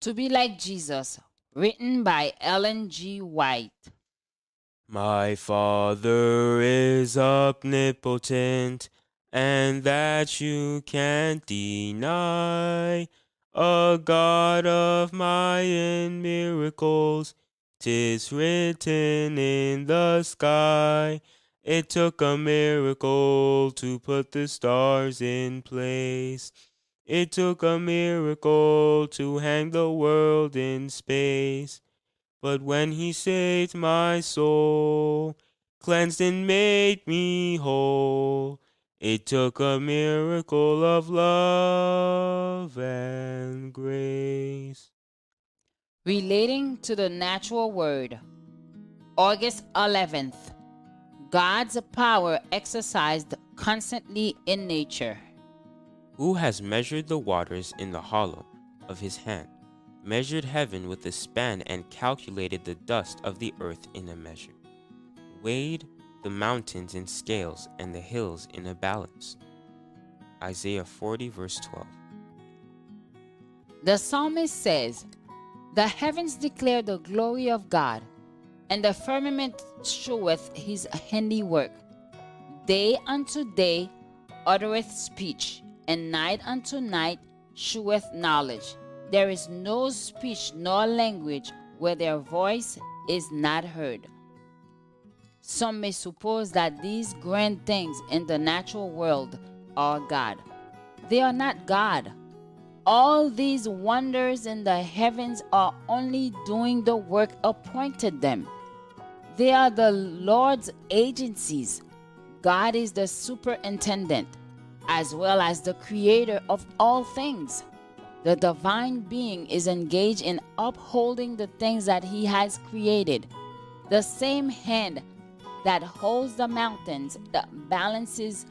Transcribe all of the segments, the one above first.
To be like Jesus, written by Ellen G. White. My Father is omnipotent, and that you can't deny. A God of mighty miracles, 'tis written in the sky. It took a miracle to put the stars in place. It took a miracle to hang the world in space. But when he saved my soul, cleansed and made me whole, it took a miracle of love and grace. Relating to the natural word. August 11th. God's power exercised constantly in nature. Who has measured the waters in the hollow of his hand, measured heaven with a span, and calculated the dust of the earth in a measure, weighed the mountains in scales and the hills in a balance? Isaiah 40 verse 12. The psalmist says, "The heavens declare the glory of God, and the firmament showeth his handiwork. Day unto day uttereth speech, and night unto night sheweth knowledge. There is no speech nor language where their voice is not heard." Some may suppose that these grand things in the natural world are God. They are not God. All these wonders in the heavens are only doing the work appointed them. They are the Lord's agencies. God is the superintendent, as well as the creator of all things. The divine being is engaged in upholding the things that he has created. The same hand that holds the mountains, that balances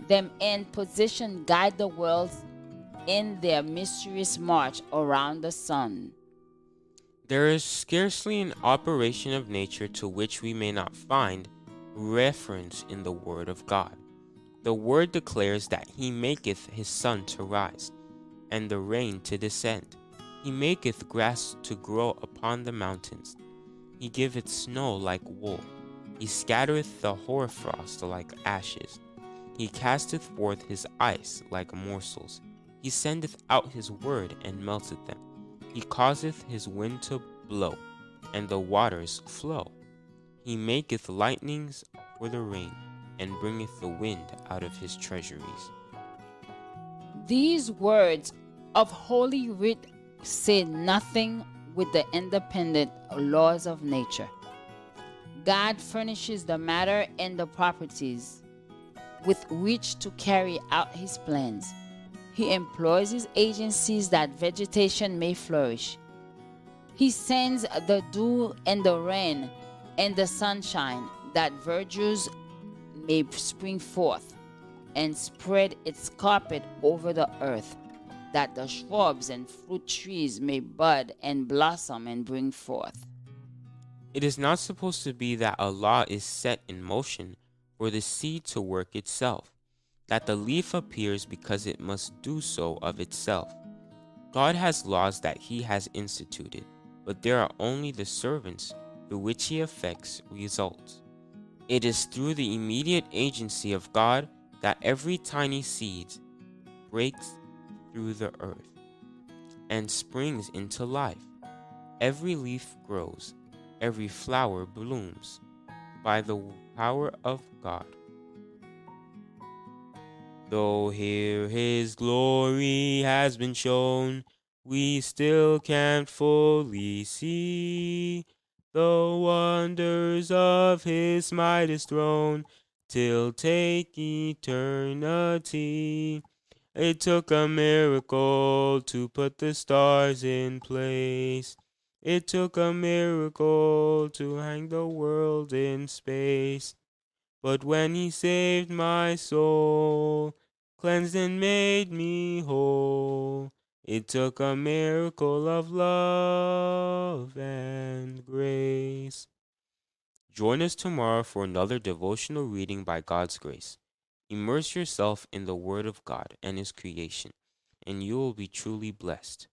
them in position, guide the worlds in their mysterious march around the sun. There is scarcely an operation of nature to which we may not find reference in the word of God. The word declares that he maketh his sun to rise, and the rain to descend. He maketh grass to grow upon the mountains. He giveth snow like wool. He scattereth the hoarfrost like ashes. He casteth forth his ice like morsels. He sendeth out his word and melteth them. He causeth his wind to blow, and the waters flow. He maketh lightnings for the rain, and bringeth the wind out of his treasuries. These words of Holy Writ say nothing with the independent laws of nature. God furnishes the matter and the properties with which to carry out his plans. He employs his agencies that vegetation may flourish. He sends the dew and the rain and the sunshine that verdures may spring forth, and spread its carpet over the earth, that the shrubs and fruit trees may bud and blossom and bring forth. It is not supposed to be that a law is set in motion for the seed to work itself, that the leaf appears because it must do so of itself. God has laws that he has instituted, but there are only the servants through which he effects results. It is through the immediate agency of God that every tiny seed breaks through the earth and springs into life. Every leaf grows, every flower blooms by the power of God. Though here his glory has been shown, we still can't fully see the wonders of his mightiest throne till take eternity. It took a miracle to put the stars in place. It took a miracle to hang the world in space. But when he saved my soul, cleansed and made me whole, it took a miracle of love and grace. Join us tomorrow for another devotional reading by God's grace. Immerse yourself in the Word of God and His creation, and you will be truly blessed.